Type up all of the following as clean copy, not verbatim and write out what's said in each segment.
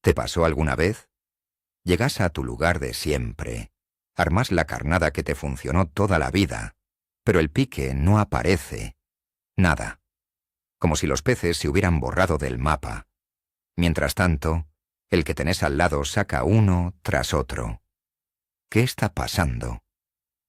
¿Te pasó alguna vez? Llegas a tu lugar de siempre, armas la carnada que te funcionó toda la vida, pero el pique no aparece. Nada. Como si los peces se hubieran borrado del mapa. Mientras tanto, el que tenés al lado saca uno tras otro. ¿Qué está pasando?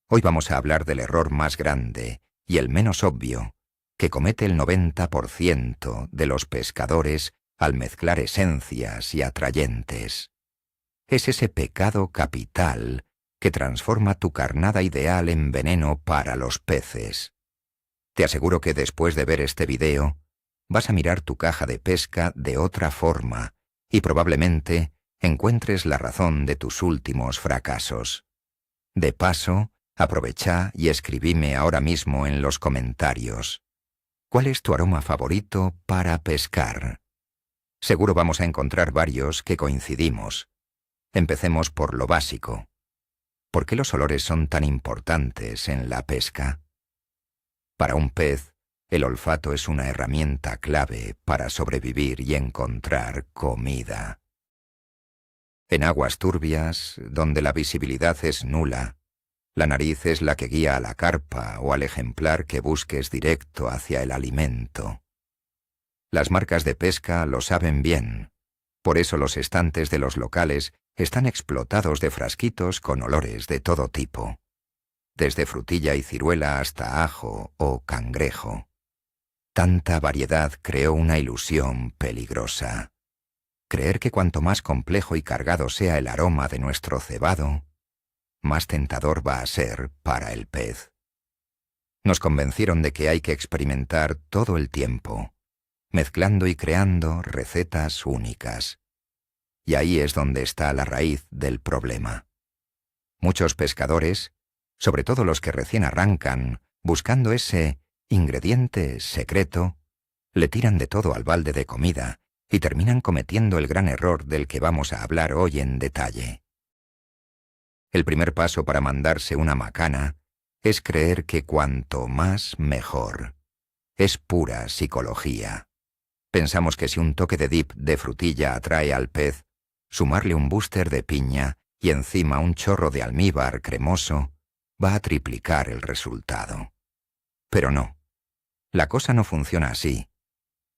Hoy vamos a hablar del error más grande y el menos obvio que comete el 90% de los pescadores al mezclar esencias y atrayentes. Es ese pecado capital que transforma tu carnada ideal en veneno para los peces. Te aseguro que después de ver este video, vas a mirar tu caja de pesca de otra forma y probablemente encuentres la razón de tus últimos fracasos. De paso, aprovecha y escribime ahora mismo en los comentarios. ¿Cuál es tu aroma favorito para pescar? Seguro vamos a encontrar varios que coincidimos. Empecemos por lo básico. ¿Por qué los olores son tan importantes en la pesca? Para un pez, el olfato es una herramienta clave para sobrevivir y encontrar comida. En aguas turbias, donde la visibilidad es nula, la nariz es la que guía a la carpa o al ejemplar que busques directo hacia el alimento. Las marcas de pesca lo saben bien. Por eso los estantes de los locales están explotados de frasquitos con olores de todo tipo, desde frutilla y ciruela hasta ajo o cangrejo. Tanta variedad creó una ilusión peligrosa. Creer que cuanto más complejo y cargado sea el aroma de nuestro cebado, más tentador va a ser para el pez. Nos convencieron de que hay que experimentar todo el tiempo, mezclando y creando recetas únicas. Y ahí es donde está la raíz del problema. Muchos pescadores, sobre todo los que recién arrancan, buscando ese ingrediente secreto, le tiran de todo al balde de comida y terminan cometiendo el gran error del que vamos a hablar hoy en detalle. El primer paso para mandarse una macana es creer que cuanto más mejor. Es pura psicología. Pensamos que si un toque de dip de frutilla atrae al pez, sumarle un booster de piña y encima un chorro de almíbar cremoso va a triplicar el resultado. Pero no. La cosa no funciona así.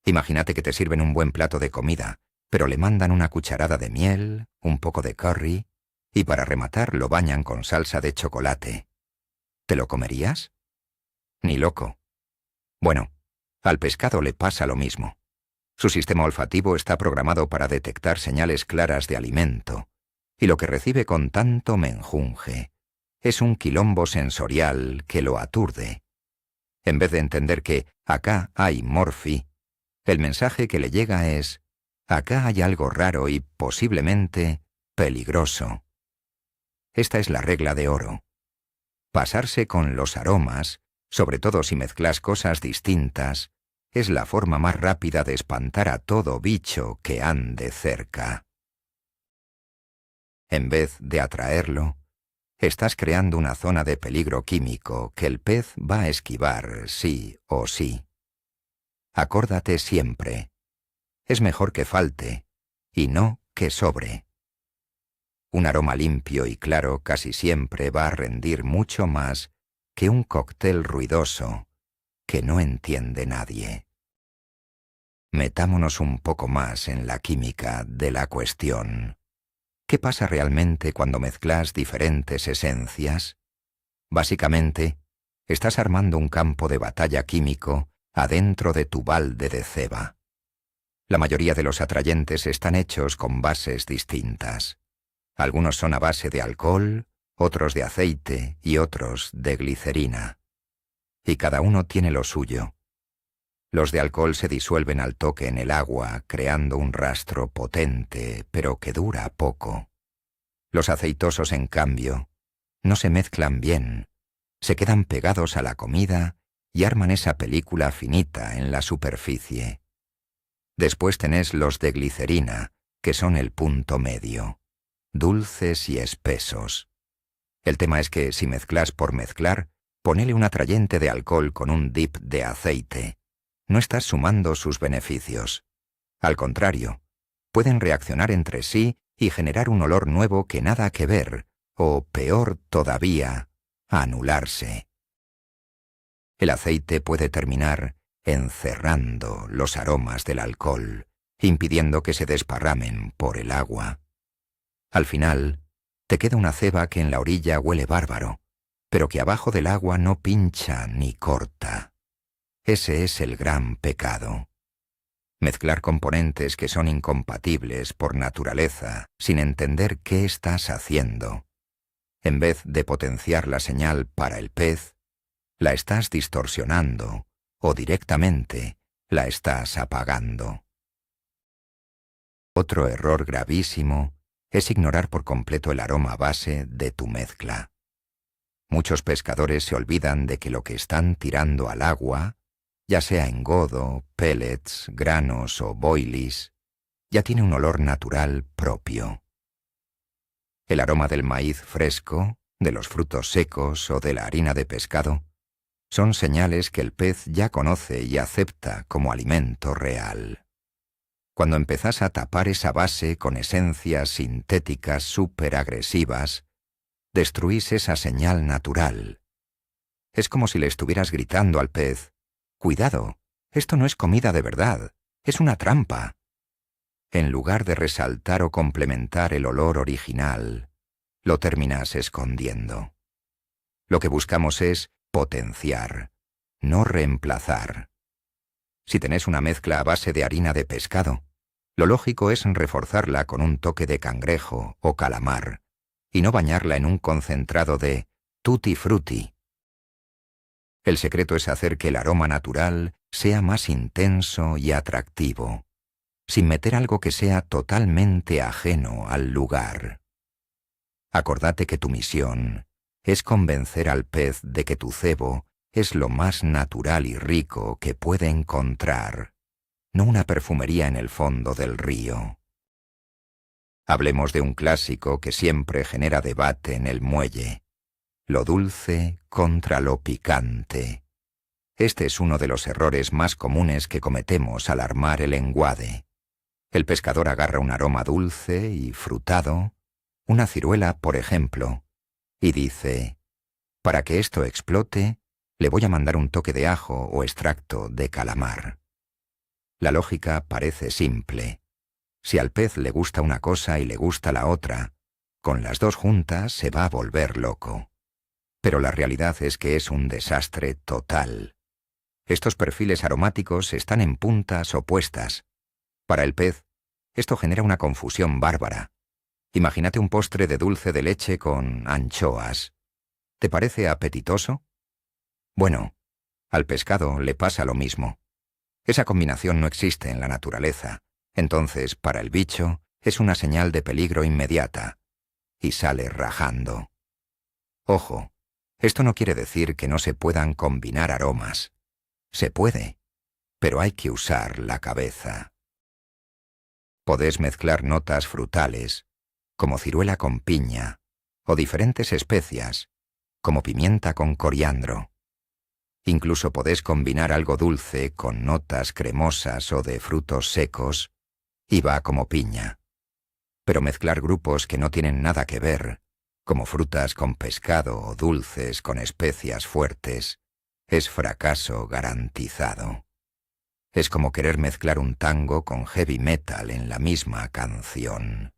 Imagínate que te sirven un buen plato de comida, pero le mandan una cucharada de miel, un poco de curry, y para rematar lo bañan con salsa de chocolate. ¿Te lo comerías? Ni loco. Bueno, al pescado le pasa lo mismo. Su sistema olfativo está programado para detectar señales claras de alimento, y lo que recibe con tanto menjunje es un quilombo sensorial que lo aturde. En vez de entender que acá hay morfi, el mensaje que le llega es: acá hay algo raro y posiblemente peligroso. Esta es la regla de oro. Pasarse con los aromas, sobre todo si mezclas cosas distintas, es la forma más rápida de espantar a todo bicho que ande cerca. En vez de atraerlo, estás creando una zona de peligro químico que el pez va a esquivar sí o sí. Acórdate siempre. Es mejor que falte, y no que sobre. Un aroma limpio y claro casi siempre va a rendir mucho más que un cóctel ruidoso que no entiende nadie. Metámonos un poco más en la química de la cuestión. ¿Qué pasa realmente cuando mezclas diferentes esencias? Básicamente, estás armando un campo de batalla químico adentro de tu balde de ceba. La mayoría de los atrayentes están hechos con bases distintas. Algunos son a base de alcohol, otros de aceite y otros de glicerina. Y cada uno tiene lo suyo. Los de alcohol se disuelven al toque en el agua, creando un rastro potente, pero que dura poco. Los aceitosos, en cambio, no se mezclan bien, se quedan pegados a la comida y arman esa película finita en la superficie. Después tenés los de glicerina, que son el punto medio, dulces y espesos. El tema es que si mezclas por mezclar, ponele un atrayente de alcohol con un dip de aceite. No estás sumando sus beneficios. Al contrario, pueden reaccionar entre sí y generar un olor nuevo que nada que ver, o peor todavía, anularse. El aceite puede terminar encerrando los aromas del alcohol, impidiendo que se desparramen por el agua. Al final, te queda una ceba que en la orilla huele bárbaro, pero que abajo del agua no pincha ni corta. Ese es el gran pecado. Mezclar componentes que son incompatibles por naturaleza, sin entender qué estás haciendo. En vez de potenciar la señal para el pez, la estás distorsionando o directamente la estás apagando. Otro error gravísimo es ignorar por completo el aroma base de tu mezcla. Muchos pescadores se olvidan de que lo que están tirando al agua, ya sea engodo, pellets, granos o boilies, ya tiene un olor natural propio. El aroma del maíz fresco, de los frutos secos o de la harina de pescado son señales que el pez ya conoce y acepta como alimento real. Cuando empezás a tapar esa base con esencias sintéticas superagresivas, destruís esa señal natural. Es como si le estuvieras gritando al pez: «Cuidado, esto no es comida de verdad, es una trampa». En lugar de resaltar o complementar el olor original, lo terminas escondiendo. Lo que buscamos es potenciar, no reemplazar. Si tenés una mezcla a base de harina de pescado, lo lógico es reforzarla con un toque de cangrejo o calamar, y no bañarla en un concentrado de tutti frutti. El secreto es hacer que el aroma natural sea más intenso y atractivo, sin meter algo que sea totalmente ajeno al lugar. Acordate que tu misión es convencer al pez de que tu cebo es lo más natural y rico que puede encontrar, no una perfumería en el fondo del río. Hablemos de un clásico que siempre genera debate en el muelle: lo dulce contra lo picante. Este es uno de los errores más comunes que cometemos al armar el enguade. El pescador agarra un aroma dulce y frutado, una ciruela, por ejemplo, y dice: «Para que esto explote, le voy a mandar un toque de ajo o extracto de calamar». La lógica parece simple. Si al pez le gusta una cosa y le gusta la otra, con las dos juntas se va a volver loco. Pero la realidad es que es un desastre total. Estos perfiles aromáticos están en puntas opuestas. Para el pez, esto genera una confusión bárbara. Imagínate un postre de dulce de leche con anchoas. ¿Te parece apetitoso? Bueno, al pescado le pasa lo mismo. Esa combinación no existe en la naturaleza. Entonces, para el bicho, es una señal de peligro inmediata. Y sale rajando. Ojo, esto no quiere decir que no se puedan combinar aromas. Se puede, pero hay que usar la cabeza. Podés mezclar notas frutales, como ciruela con piña, o diferentes especias, como pimienta con coriandro. Incluso podés combinar algo dulce con notas cremosas o de frutos secos, y va como piña. Pero mezclar grupos que no tienen nada que ver, como frutas con pescado o dulces con especias fuertes, es fracaso garantizado. Es como querer mezclar un tango con heavy metal en la misma canción.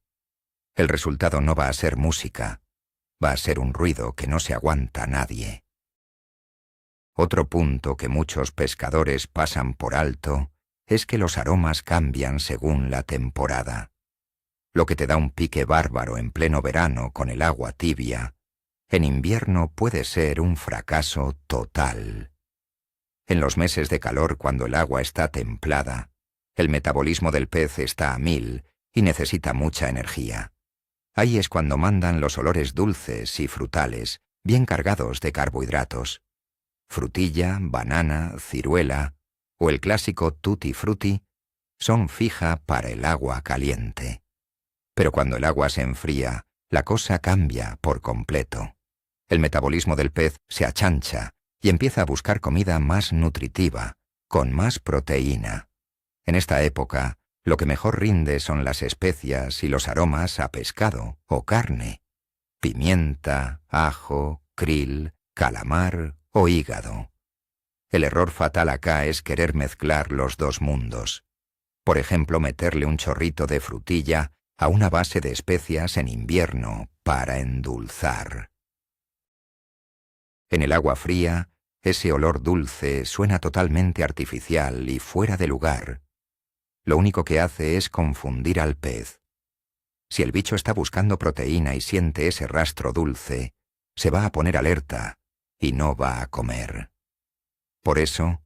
El resultado no va a ser música, va a ser un ruido que no se aguanta nadie. Otro punto que muchos pescadores pasan por alto es que los aromas cambian según la temporada. Lo que te da un pique bárbaro en pleno verano con el agua tibia, en invierno puede ser un fracaso total. En los meses de calor, cuando el agua está templada, el metabolismo del pez está a 1000 y necesita mucha energía. Ahí es cuando mandan los olores dulces y frutales, bien cargados de carbohidratos. Frutilla, banana, ciruela o el clásico tutti frutti son fija para el agua caliente. Pero cuando el agua se enfría, la cosa cambia por completo. El metabolismo del pez se achancha y empieza a buscar comida más nutritiva, con más proteína. En esta época, Lo que mejor rinde son las especias y los aromas a pescado o carne, pimienta, ajo, krill, calamar o hígado. El error fatal acá es querer mezclar los dos mundos. Por ejemplo, meterle un chorrito de frutilla a una base de especias en invierno para endulzar. En el agua fría, ese olor dulce suena totalmente artificial y fuera de lugar. Lo único que hace es confundir al pez. Si el bicho está buscando proteína y siente ese rastro dulce, se va a poner alerta y no va a comer. Por eso,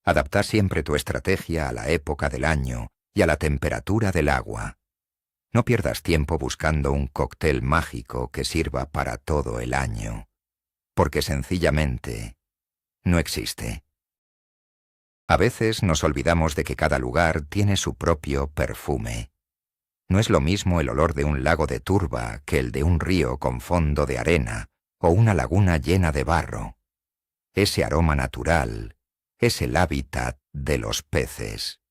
adapta siempre tu estrategia a la época del año y a la temperatura del agua. No pierdas tiempo buscando un cóctel mágico que sirva para todo el año, porque sencillamente no existe. A veces nos olvidamos de que cada lugar tiene su propio perfume. No es lo mismo el olor de un lago de turba que el de un río con fondo de arena o una laguna llena de barro. Ese aroma natural es el hábitat de los peces.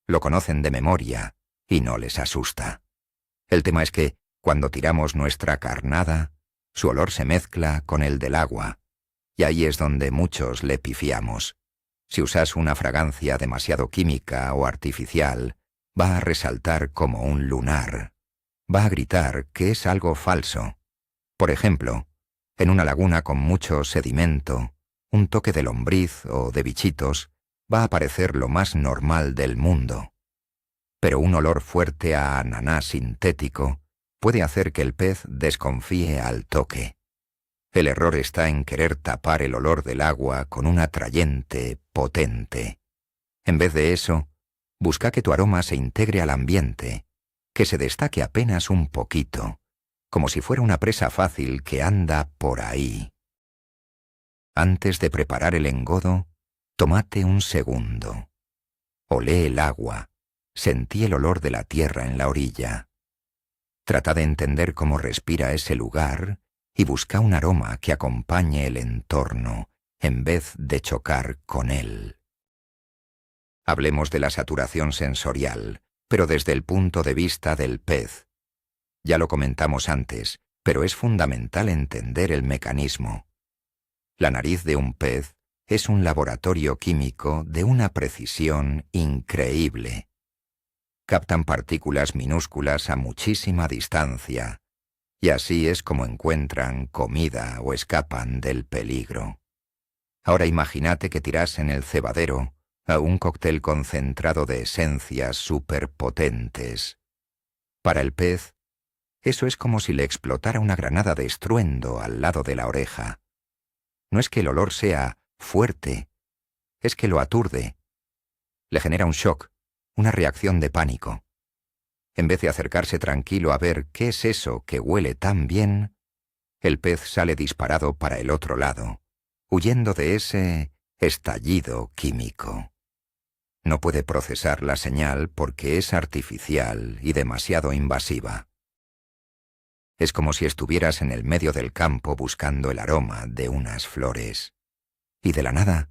Lo conocen de memoria y no les asusta. El tema es que, cuando tiramos nuestra carnada, su olor se mezcla con el del agua, y ahí es donde muchos le pifiamos. Si usas una fragancia demasiado química o artificial, va a resaltar como un lunar. Va a gritar que es algo falso. Por ejemplo, en una laguna con mucho sedimento, un toque de lombriz o de bichitos va a parecer lo más normal del mundo. Pero un olor fuerte a ananá sintético puede hacer que el pez desconfíe al toque. El error está en querer tapar el olor del agua con un atrayente potente. En vez de eso, busca que tu aroma se integre al ambiente, que se destaque apenas un poquito, como si fuera una presa fácil que anda por ahí. Antes de preparar el engodo, tómate un segundo. Olé el agua, sentí el olor de la tierra en la orilla. Trata de entender cómo respira ese lugar y busca un aroma que acompañe el entorno en vez de chocar con él. Hablemos de la saturación sensorial, pero desde el punto de vista del pez. Ya lo comentamos antes, pero es fundamental entender el mecanismo. La nariz de un pez es un laboratorio químico de una precisión increíble. Captan partículas minúsculas a muchísima distancia, y así es como encuentran comida o escapan del peligro. Ahora imagínate que tiras en el cebadero a un cóctel concentrado de esencias superpotentes. Para el pez, eso es como si le explotara una granada de estruendo al lado de la oreja. No es que el olor sea fuerte, es que lo aturde. Le genera un shock, una reacción de pánico. En vez de acercarse tranquilo a ver qué es eso que huele tan bien, el pez sale disparado para el otro lado, huyendo de ese estallido químico. No puede procesar la señal porque es artificial y demasiado invasiva. Es como si estuvieras en el medio del campo buscando el aroma de unas flores, y de la nada,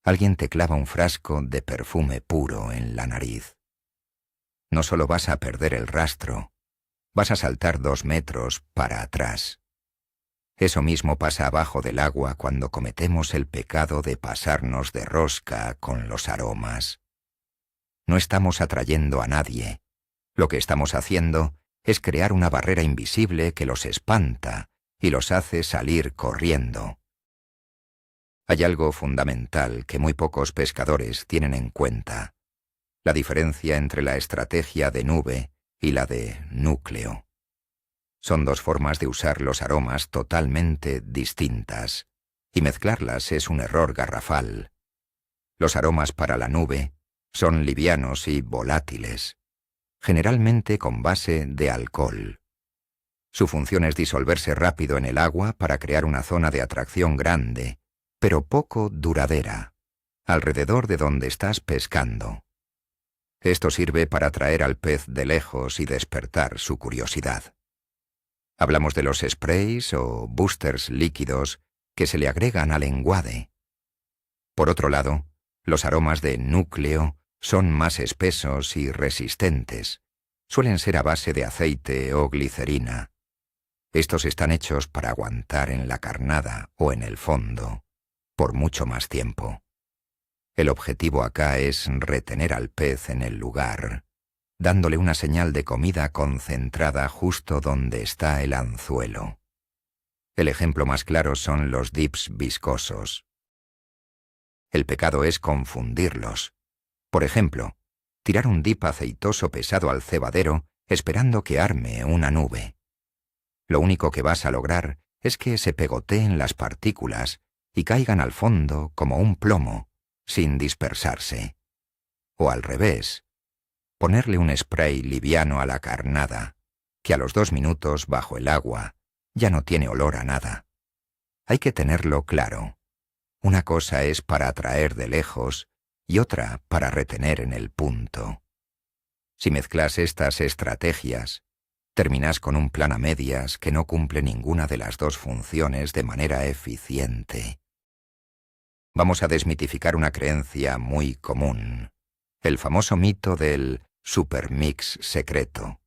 alguien te clava un frasco de perfume puro en la nariz. No solo vas a perder el rastro, vas a saltar 2 metros para atrás. Eso mismo pasa abajo del agua cuando cometemos el pecado de pasarnos de rosca con los aromas. No estamos atrayendo a nadie. Lo que estamos haciendo es crear una barrera invisible que los espanta y los hace salir corriendo. Hay algo fundamental que muy pocos pescadores tienen en cuenta: la diferencia entre la estrategia de nube y la de núcleo. Son 2 formas de usar los aromas totalmente distintas, y mezclarlas es un error garrafal. Los aromas para la nube son livianos y volátiles, generalmente con base de alcohol. Su función es disolverse rápido en el agua para crear una zona de atracción grande, pero poco duradera, alrededor de donde estás pescando. Esto sirve para atraer al pez de lejos y despertar su curiosidad. Hablamos de los sprays o boosters líquidos que se le agregan al enguade. Por otro lado, los aromas de núcleo Son más espesos y resistentes. Suelen ser a base de aceite o glicerina. Estos están hechos para aguantar en la carnada o en el fondo por mucho más tiempo. El objetivo acá es retener al pez en el lugar, dándole una señal de comida concentrada justo donde está el anzuelo. El ejemplo más claro son los dips viscosos. El pecado es confundirlos. Por ejemplo, tirar un dip aceitoso pesado al cebadero esperando que arme una nube. Lo único que vas a lograr es que se pegoteen las partículas y caigan al fondo como un plomo, sin dispersarse. O al revés, ponerle un spray liviano a la carnada, que a los 2 minutos bajo el agua ya no tiene olor a nada. Hay que tenerlo claro. Una cosa es para atraer de lejos y otra para retener en el punto. Si mezclas estas estrategias, terminas con un plan a medias que no cumple ninguna de las dos funciones de manera eficiente. Vamos a desmitificar una creencia muy común, el famoso mito del supermix secreto.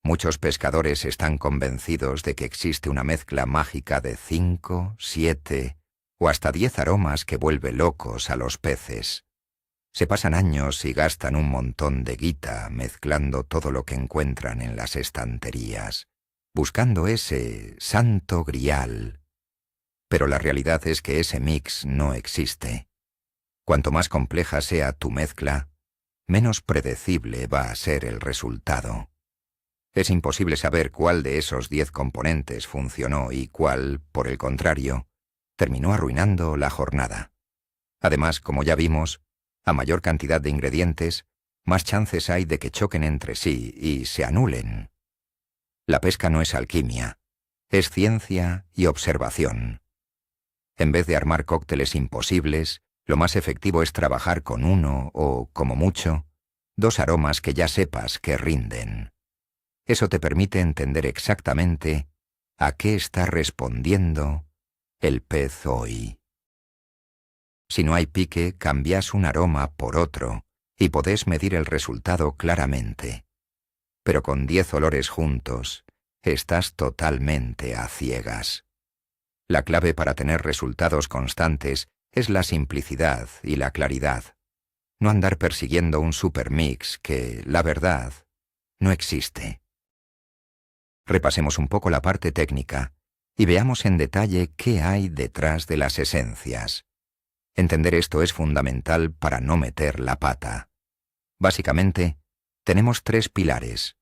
Muchos pescadores están convencidos de que existe una mezcla mágica de 5, 7 o hasta 10 aromas que vuelve locos a los peces. Se pasan años y gastan un montón de guita mezclando todo lo que encuentran en las estanterías, buscando ese santo grial. Pero la realidad es que ese mix no existe. Cuanto más compleja sea tu mezcla, menos predecible va a ser el resultado. Es imposible saber cuál de esos 10 componentes funcionó y cuál, por el contrario, terminó arruinando la jornada. Además, como ya vimos, a mayor cantidad de ingredientes, más chances hay de que choquen entre sí y se anulen. La pesca no es alquimia, es ciencia y observación. En vez de armar cócteles imposibles, lo más efectivo es trabajar con uno o, como mucho, 2 aromas que ya sepas que rinden. Eso te permite entender exactamente a qué está respondiendo el pez hoy. Si no hay pique, cambias un aroma por otro y podés medir el resultado claramente. Pero con 10 olores juntos, estás totalmente a ciegas. La clave para tener resultados constantes es la simplicidad y la claridad. No andar persiguiendo un supermix que, la verdad, no existe. Repasemos un poco la parte técnica y veamos en detalle qué hay detrás de las esencias. Entender esto es fundamental para no meter la pata. Básicamente, tenemos 3 pilares: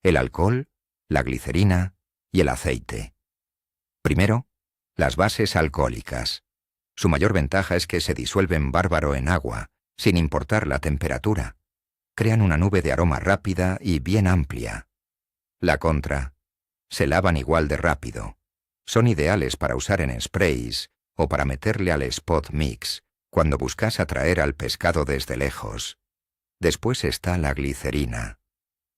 el alcohol, la glicerina y el aceite. Primero, las bases alcohólicas. Su mayor ventaja es que se disuelven bárbaro en agua, sin importar la temperatura. Crean una nube de aroma rápida y bien amplia. La contra, se lavan igual de rápido. Son ideales para usar en sprays o para meterle al spot mix cuando buscas atraer al pescado desde lejos. Después está la glicerina.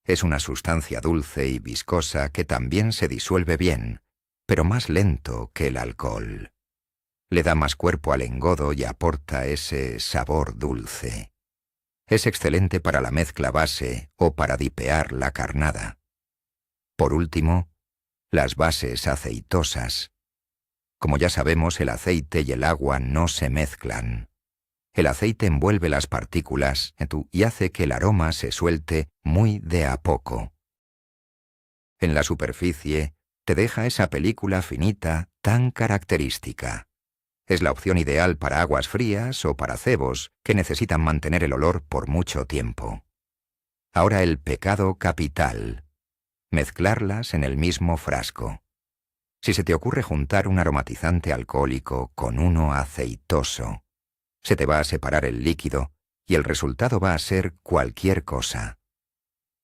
Es una sustancia dulce y viscosa que también se disuelve bien, pero más lento que el alcohol. Le da más cuerpo al engodo y aporta ese sabor dulce. Es excelente para la mezcla base o para dipear la carnada. Por último, las bases aceitosas. Como ya sabemos, el aceite y el agua no se mezclan. El aceite envuelve las partículas y hace que el aroma se suelte muy de a poco. En la superficie, te deja esa película finita tan característica. Es la opción ideal para aguas frías o para cebos que necesitan mantener el olor por mucho tiempo. Ahora el pecado capital: mezclarlas en el mismo frasco. Si se te ocurre juntar un aromatizante alcohólico con uno aceitoso, se te va a separar el líquido y el resultado va a ser cualquier cosa.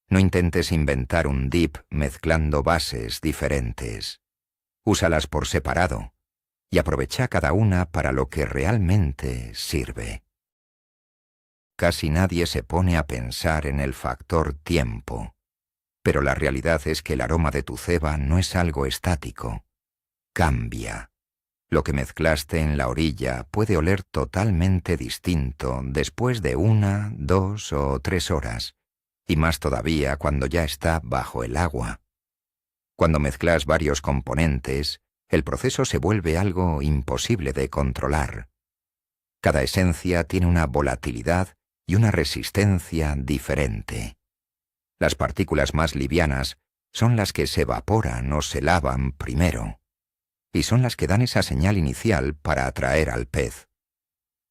No intentes inventar un dip mezclando bases diferentes. Úsalas por separado y aprovecha cada una para lo que realmente sirve. Casi nadie se pone a pensar en el factor tiempo, pero la realidad es que el aroma de tu ceba no es algo estático. Cambia. Lo que mezclaste en la orilla puede oler totalmente distinto después de 1, 2 o 3 horas, y más todavía cuando ya está bajo el agua. Cuando mezclas varios componentes, el proceso se vuelve algo imposible de controlar. Cada esencia tiene una volatilidad y una resistencia diferente. Las partículas más livianas son las que se evaporan o se lavan primero, y son las que dan esa señal inicial para atraer al pez.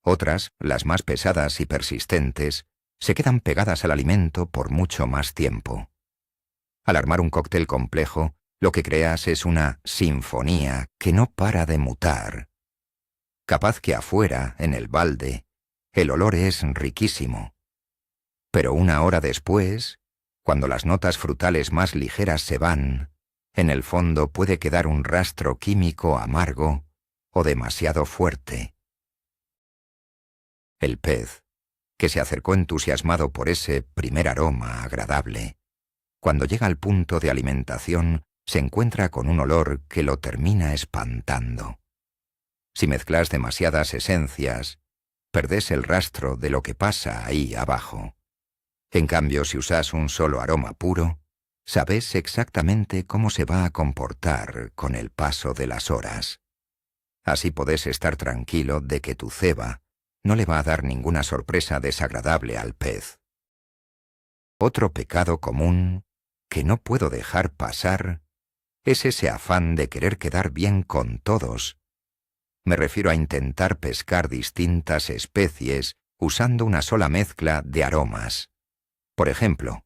Otras, las más pesadas y persistentes, se quedan pegadas al alimento por mucho más tiempo. Al armar un cóctel complejo, lo que creas es una sinfonía que no para de mutar. Capaz que afuera, en el balde, el olor es riquísimo. Pero 1 hora después, cuando las notas frutales más ligeras se van, en el fondo puede quedar un rastro químico amargo o demasiado fuerte. El pez, que se acercó entusiasmado por ese primer aroma agradable, cuando llega al punto de alimentación, se encuentra con un olor que lo termina espantando. Si mezclas demasiadas esencias, perdés el rastro de lo que pasa ahí abajo. En cambio, si usas un solo aroma puro, sabes exactamente cómo se va a comportar con el paso de las horas. Así podés estar tranquilo de que tu ceba no le va a dar ninguna sorpresa desagradable al pez. Otro pecado común que no puedo dejar pasar es ese afán de querer quedar bien con todos. Me refiero a intentar pescar distintas especies usando una sola mezcla de aromas. Por ejemplo,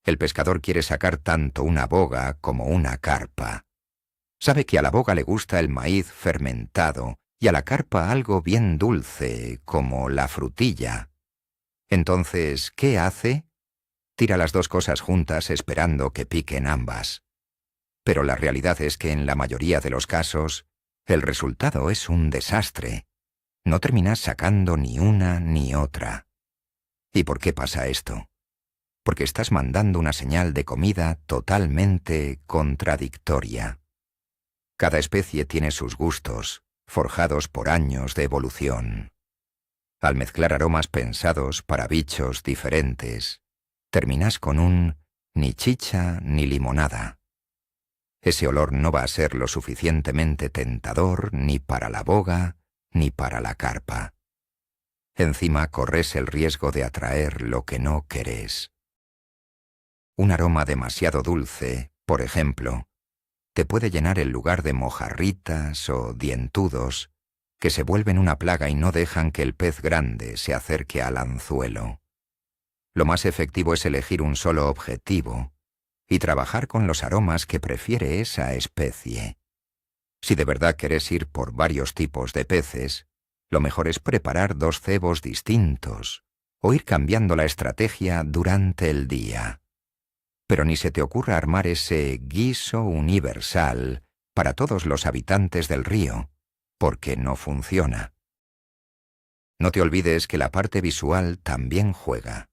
el pescador quiere sacar tanto una boga como una carpa. Sabe que a la boga le gusta el maíz fermentado y a la carpa algo bien dulce, como la frutilla. Entonces, ¿qué hace? Tira las dos cosas juntas esperando que piquen ambas. Pero la realidad es que en la mayoría de los casos, el resultado es un desastre. No terminas sacando ni una ni otra. ¿Y por qué pasa esto? Porque estás mandando una señal de comida totalmente contradictoria. Cada especie tiene sus gustos, forjados por años de evolución. Al mezclar aromas pensados para bichos diferentes, terminas con un ni chicha ni limonada. Ese olor no va a ser lo suficientemente tentador ni para la boga ni para la carpa. Encima corres el riesgo de atraer lo que no querés. Un aroma demasiado dulce, por ejemplo, te puede llenar el lugar de mojarritas o dientudos que se vuelven una plaga y no dejan que el pez grande se acerque al anzuelo. Lo más efectivo es elegir un solo objetivo y trabajar con los aromas que prefiere esa especie. Si de verdad querés ir por varios tipos de peces, lo mejor es preparar 2 cebos distintos o ir cambiando la estrategia durante el día. Pero ni se te ocurra armar ese guiso universal para todos los habitantes del río, porque no funciona. No te olvides que la parte visual también juega.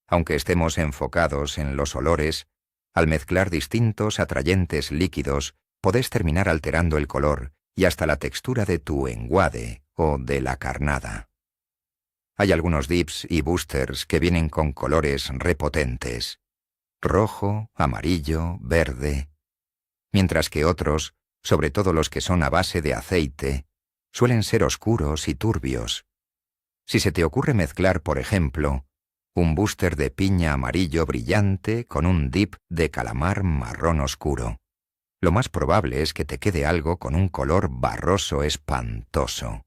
Aunque estemos enfocados en los olores, al mezclar distintos atrayentes líquidos, podés terminar alterando el color y hasta la textura de tu enguade o de la carnada. Hay algunos dips y boosters que vienen con colores repotentes: rojo, amarillo, verde, mientras que otros, sobre todo los que son a base de aceite, suelen ser oscuros y turbios. Si se te ocurre mezclar, por ejemplo, un booster de piña amarillo brillante con un dip de calamar marrón oscuro, lo más probable es que te quede algo con un color barroso espantoso.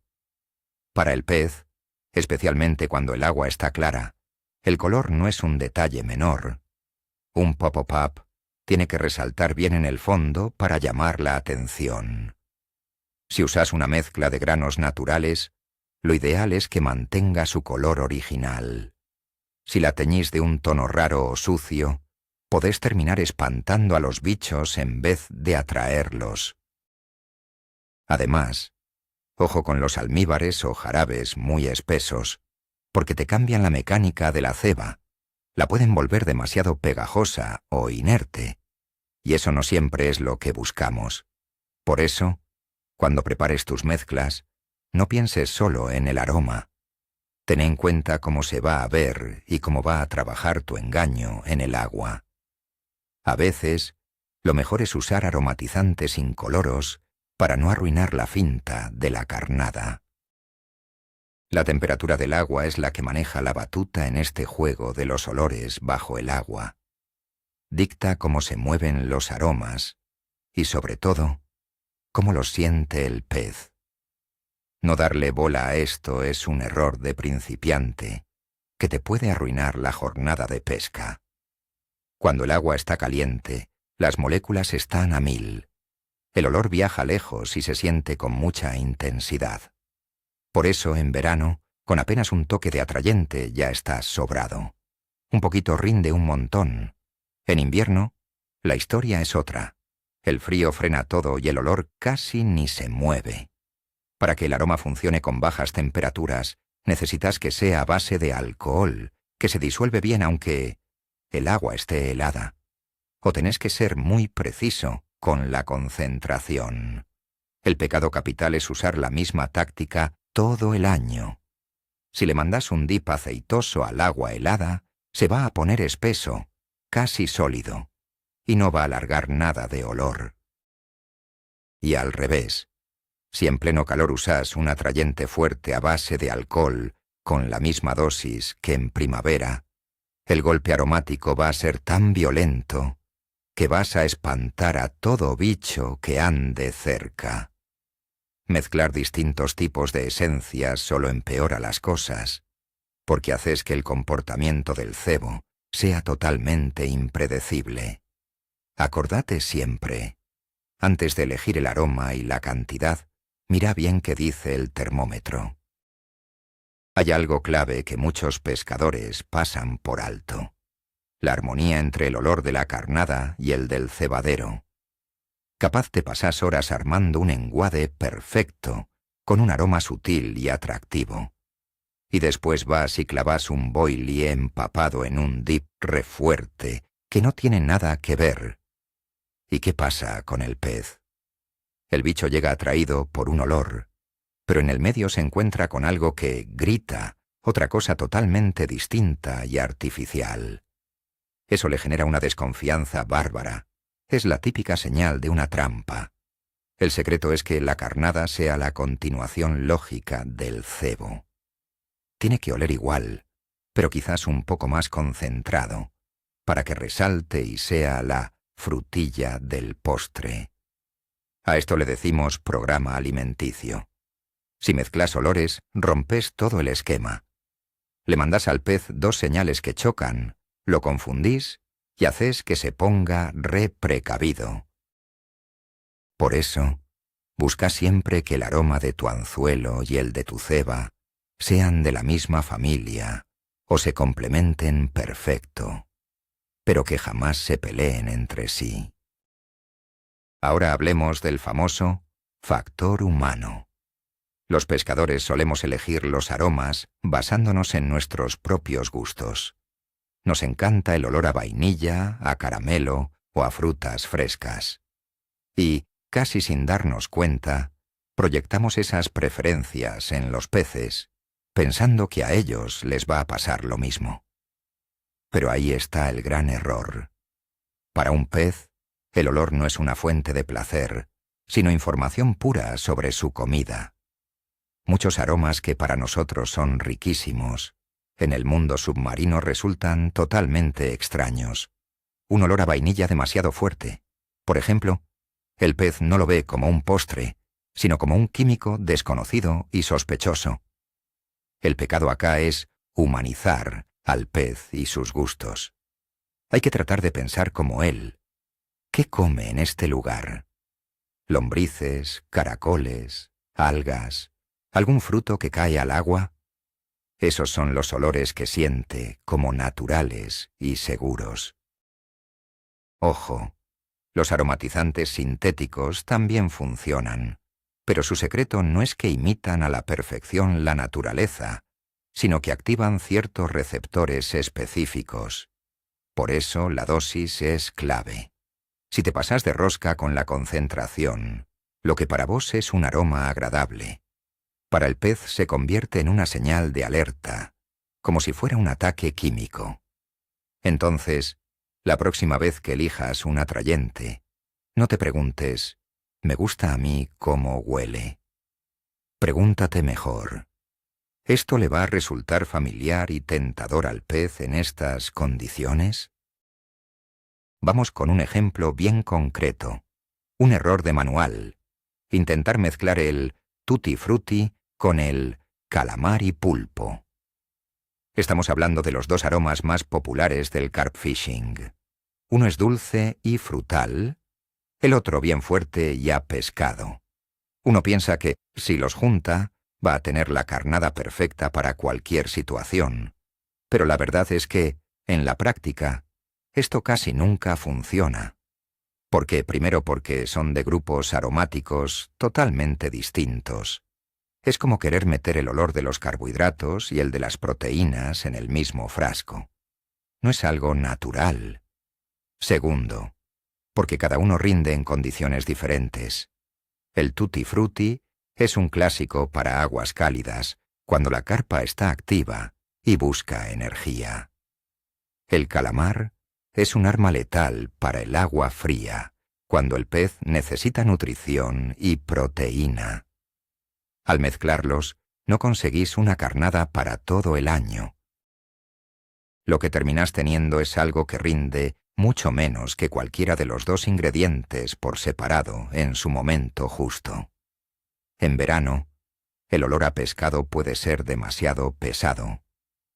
Para el pez, especialmente cuando el agua está clara, el color no es un detalle menor. Un pop-up tiene que resaltar bien en el fondo para llamar la atención. Si usas una mezcla de granos naturales, lo ideal es que mantenga su color original. Si la teñís de un tono raro o sucio, podés terminar espantando a los bichos en vez de atraerlos. Además, ojo con los almíbares o jarabes muy espesos, porque te cambian la mecánica de la ceba, la pueden volver demasiado pegajosa o inerte, y eso no siempre es lo que buscamos. Por eso, Cuando prepares tus mezclas, no pienses solo en el aroma. Ten en cuenta cómo se va a ver y cómo va a trabajar tu engaño en el agua. A veces, lo mejor es usar aromatizantes incoloros para no arruinar la finta de la carnada. La temperatura del agua es la que maneja la batuta en este juego de los olores bajo el agua. Dicta cómo se mueven los aromas y, sobre todo, cómo los siente el pez. No darle bola a esto es un error de principiante que te puede arruinar la jornada de pesca. Cuando el agua está caliente, las moléculas están a 1000. El olor viaja lejos y se siente con mucha intensidad. Por eso, en verano, con apenas un toque de atrayente ya estás sobrado. Un poquito rinde un montón. En invierno, la historia es otra. El frío frena todo y el olor casi ni se mueve. Para que el aroma funcione con bajas temperaturas, necesitas que sea a base de alcohol, que se disuelve bien aunque el agua esté helada. O tenés que ser muy preciso con la concentración. El pecado capital es usar la misma táctica todo el año. Si le mandas un dip aceitoso al agua helada, se va a poner espeso, casi sólido, y no va a largar nada de olor. Y al revés, si en pleno calor usas un atrayente fuerte a base de alcohol con la misma dosis que en primavera, el golpe aromático va a ser tan violento que vas a espantar a todo bicho que ande cerca. Mezclar distintos tipos de esencias solo empeora las cosas, porque haces que el comportamiento del cebo sea totalmente impredecible. Acordate siempre, antes de elegir el aroma y la cantidad, mira bien qué dice el termómetro. Hay algo clave que muchos pescadores pasan por alto: la armonía entre el olor de la carnada y el del cebadero. Capaz te pasas horas armando un enguade perfecto, con un aroma sutil y atractivo. Y después vas y clavas un boilie empapado en un dip refuerte que no tiene nada que ver. ¿Y qué pasa con el pez? El bicho llega atraído por un olor, pero en el medio se encuentra con algo que grita, otra cosa totalmente distinta y artificial. Eso le genera una desconfianza bárbara. Es la típica señal de una trampa. El secreto es que la carnada sea la continuación lógica del cebo. Tiene que oler igual, pero quizás un poco más concentrado, para que resalte y sea la frutilla del postre. A esto le decimos programa alimenticio. Si mezclas olores, rompes todo el esquema. Le mandás al pez dos señales que chocan, lo confundís y haces que se ponga precavido. Por eso, busca siempre que el aroma de tu anzuelo y el de tu ceba sean de la misma familia o se complementen perfecto, pero que jamás se peleen entre sí. Ahora hablemos del famoso factor humano. Los pescadores solemos elegir los aromas basándonos en nuestros propios gustos. Nos encanta el olor a vainilla, a caramelo o a frutas frescas. Y, casi sin darnos cuenta, proyectamos esas preferencias en los peces, pensando que a ellos les va a pasar lo mismo. Pero ahí está el gran error. Para un pez, el olor no es una fuente de placer, sino información pura sobre su comida. Muchos aromas que para nosotros son riquísimos, en el mundo submarino resultan totalmente extraños. Un olor a vainilla demasiado fuerte. Por ejemplo, el pez no lo ve como un postre, sino como un químico desconocido y sospechoso. El pecado acá es humanizar al pez y sus gustos. Hay que tratar de pensar como él. ¿Qué come en este lugar? ¿Lombrices, caracoles, algas, algún fruto que cae al agua? Esos son los olores que siente como naturales y seguros. Ojo, los aromatizantes sintéticos también funcionan, pero su secreto no es que imitan a la perfección la naturaleza, sino que activan ciertos receptores específicos. Por eso la dosis es clave. Si te pasas de rosca con la concentración, Lo que para vos es un aroma agradable, para el pez se convierte en una señal de alerta, como si fuera un ataque químico. Entonces, la próxima vez que elijas un atrayente, no te preguntes, ¿me gusta a mí cómo huele? Pregúntate mejor, ¿esto le va a resultar familiar y tentador al pez en estas condiciones? Vamos con un ejemplo bien concreto, un error de manual, intentar mezclar el tutti frutti con el calamar y pulpo. Estamos hablando de los dos aromas más populares del carp fishing. Uno es dulce y frutal, el otro bien fuerte y a pescado. Uno piensa que, si los junta, va a tener la carnada perfecta para cualquier situación. Pero la verdad es que, en la práctica, esto casi nunca funciona. ¿Por qué? Primero porque son de grupos aromáticos totalmente distintos. Es como querer meter el olor de los carbohidratos y el de las proteínas en el mismo frasco. No es algo natural. Segundo, porque cada uno rinde en condiciones diferentes. El tutti frutti es un clásico para aguas cálidas, cuando la carpa está activa y busca energía. El calamar es un arma letal para el agua fría, cuando el pez necesita nutrición y proteína. Al mezclarlos, no conseguís una carnada para todo el año. Lo que terminás teniendo es algo que rinde mucho menos que cualquiera de los dos ingredientes por separado en su momento justo. En verano, el olor a pescado puede ser demasiado pesado,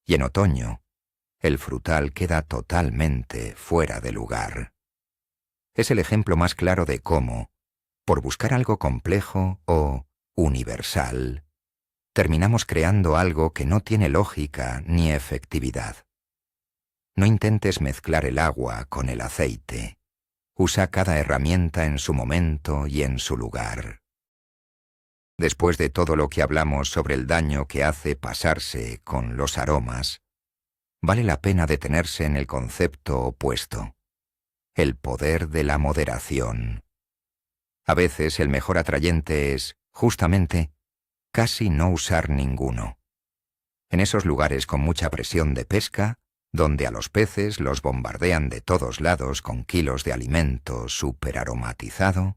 y en otoño, el frutal queda totalmente fuera de lugar. Es el ejemplo más claro de cómo, por buscar algo complejo o universal, terminamos creando algo que no tiene lógica ni efectividad. No intentes mezclar el agua con el aceite. Usa cada herramienta en su momento y en su lugar. Después de todo lo que hablamos sobre el daño que hace pasarse con los aromas, vale la pena detenerse en el concepto opuesto, el poder de la moderación. A veces el mejor atrayente es, justamente, casi no usar ninguno. En esos lugares con mucha presión de pesca, donde a los peces los bombardean de todos lados con kilos de alimento superaromatizado,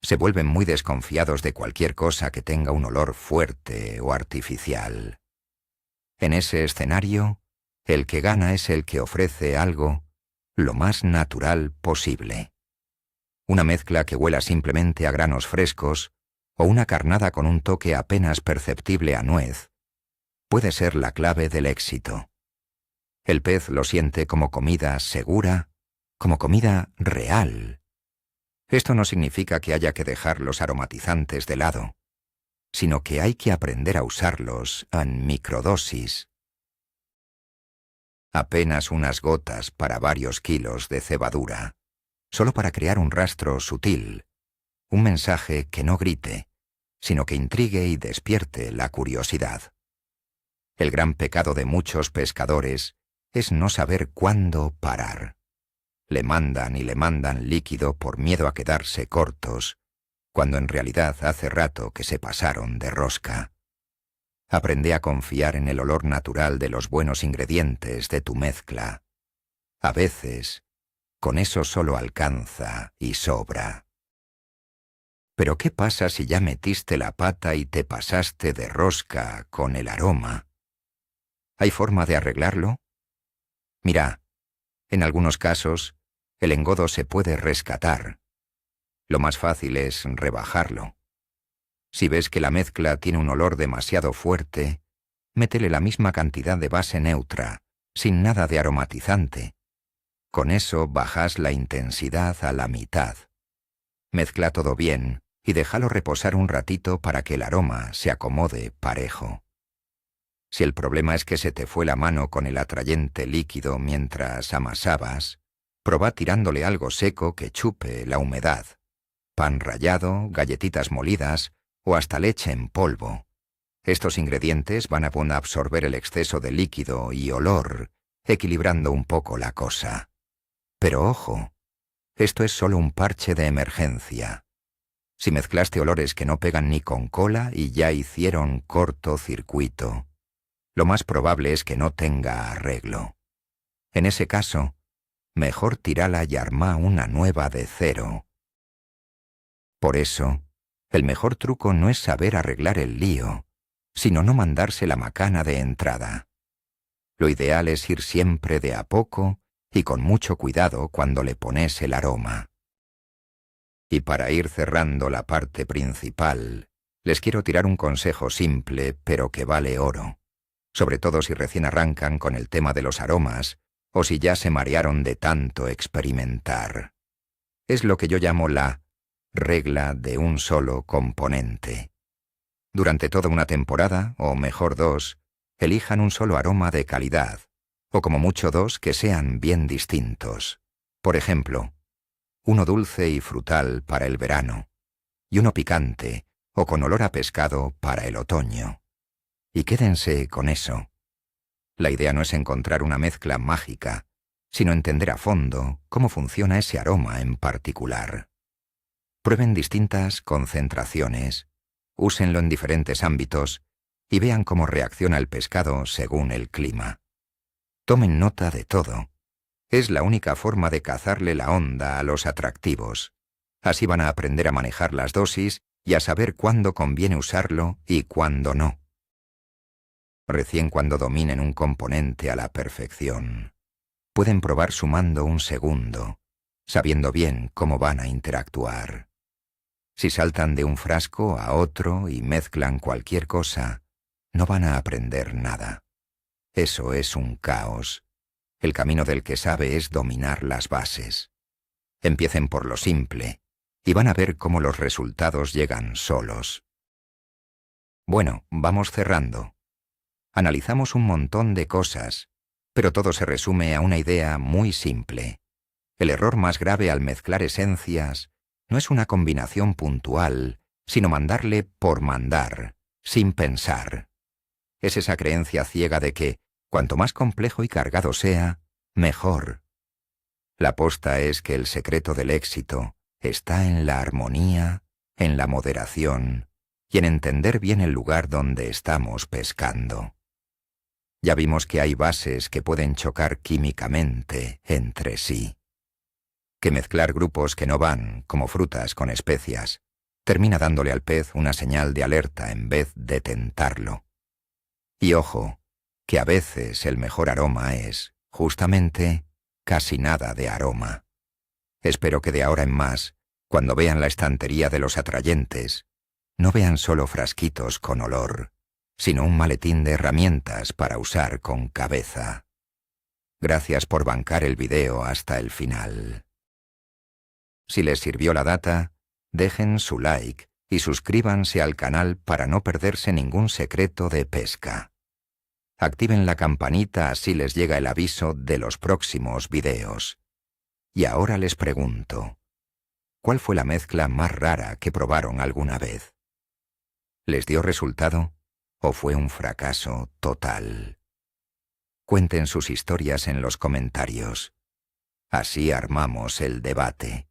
se vuelven muy desconfiados de cualquier cosa que tenga un olor fuerte o artificial. En ese escenario, el que gana es el que ofrece algo lo más natural posible. Una mezcla que huela simplemente a granos frescos o una carnada con un toque apenas perceptible a nuez puede ser la clave del éxito. El pez lo siente como comida segura, como comida real. Esto no significa que haya que dejar los aromatizantes de lado, sino que hay que aprender a usarlos en microdosis. Apenas unas gotas para varios kilos de cebadura, solo para crear un rastro sutil, un mensaje que no grite, sino que intrigue y despierte la curiosidad. El gran pecado de muchos pescadores es no saber cuándo parar. Le mandan y le mandan líquido por miedo a quedarse cortos, cuando en realidad hace rato que se pasaron de rosca. Aprende a confiar en el olor natural de los buenos ingredientes de tu mezcla. A veces, con eso solo alcanza y sobra. Pero ¿qué pasa si ya metiste la pata y te pasaste de rosca con el aroma? ¿Hay forma de arreglarlo? Mira, en algunos casos, el engodo se puede rescatar. Lo más fácil es rebajarlo. Si ves que la mezcla tiene un olor demasiado fuerte, métele la misma cantidad de base neutra, sin nada de aromatizante. Con eso bajas la intensidad a la mitad. Mezcla todo bien y déjalo reposar un ratito para que el aroma se acomode parejo. Si el problema es que se te fue la mano con el atrayente líquido mientras amasabas, probá tirándole algo seco que chupe la humedad. Pan rallado, galletitas molidas o hasta leche en polvo. Estos ingredientes van a absorber el exceso de líquido y olor, equilibrando un poco la cosa. Pero ojo, esto es solo un parche de emergencia. Si mezclaste olores que no pegan ni con cola y ya hicieron cortocircuito, lo más probable es que no tenga arreglo. En ese caso, mejor tirala y armá una nueva de cero. Por eso, el mejor truco no es saber arreglar el lío, sino no mandarse la macana de entrada. Lo ideal es ir siempre de a poco y con mucho cuidado cuando le pones el aroma. Y para ir cerrando la parte principal, les quiero tirar un consejo simple pero que vale oro, sobre todo si recién arrancan con el tema de los aromas o si ya se marearon de tanto experimentar. Es lo que yo llamo la regla de un solo componente. Durante toda una temporada, o mejor 2, elijan un solo aroma de calidad, o como mucho 2 que sean bien distintos. Por ejemplo, uno dulce y frutal para el verano, y uno picante o con olor a pescado para el otoño. Y quédense con eso. La idea no es encontrar una mezcla mágica, sino entender a fondo cómo funciona ese aroma en particular. Prueben distintas concentraciones, úsenlo en diferentes ámbitos y vean cómo reacciona el pescado según el clima. Tomen nota de todo. Es la única forma de cazarle la onda a los atractivos. Así van a aprender a manejar las dosis y a saber cuándo conviene usarlo y cuándo no. Recién cuando dominen un componente a la perfección, pueden probar sumando un segundo, sabiendo bien cómo van a interactuar. Si saltan de un frasco a otro y mezclan cualquier cosa, no van a aprender nada. Eso es un caos. El camino del que sabe es dominar las bases. Empiecen por lo simple y van a ver cómo los resultados llegan solos. Bueno, vamos cerrando. Analizamos un montón de cosas, pero todo se resume a una idea muy simple. El error más grave al mezclar esencias no es una combinación puntual, sino mandarle por mandar, sin pensar. Es esa creencia ciega de que, cuanto más complejo y cargado sea, mejor. La posta es que el secreto del éxito está en la armonía, en la moderación y en entender bien el lugar donde estamos pescando. Ya vimos que hay bases que pueden chocar químicamente entre sí. Que mezclar grupos que no van, como frutas con especias, termina dándole al pez una señal de alerta en vez de tentarlo. Y ojo, que a veces el mejor aroma es, justamente, casi nada de aroma. Espero que de ahora en más, cuando vean la estantería de los atrayentes, no vean solo frasquitos con olor, sino un maletín de herramientas para usar con cabeza. Gracias por bancar el video hasta el final. Si les sirvió la data, dejen su like y suscríbanse al canal para no perderse ningún secreto de pesca. Activen la campanita así les llega el aviso de los próximos videos. Y ahora les pregunto, ¿cuál fue la mezcla más rara que probaron alguna vez? ¿Les dio resultado o fue un fracaso total? Cuenten sus historias en los comentarios. Así armamos el debate.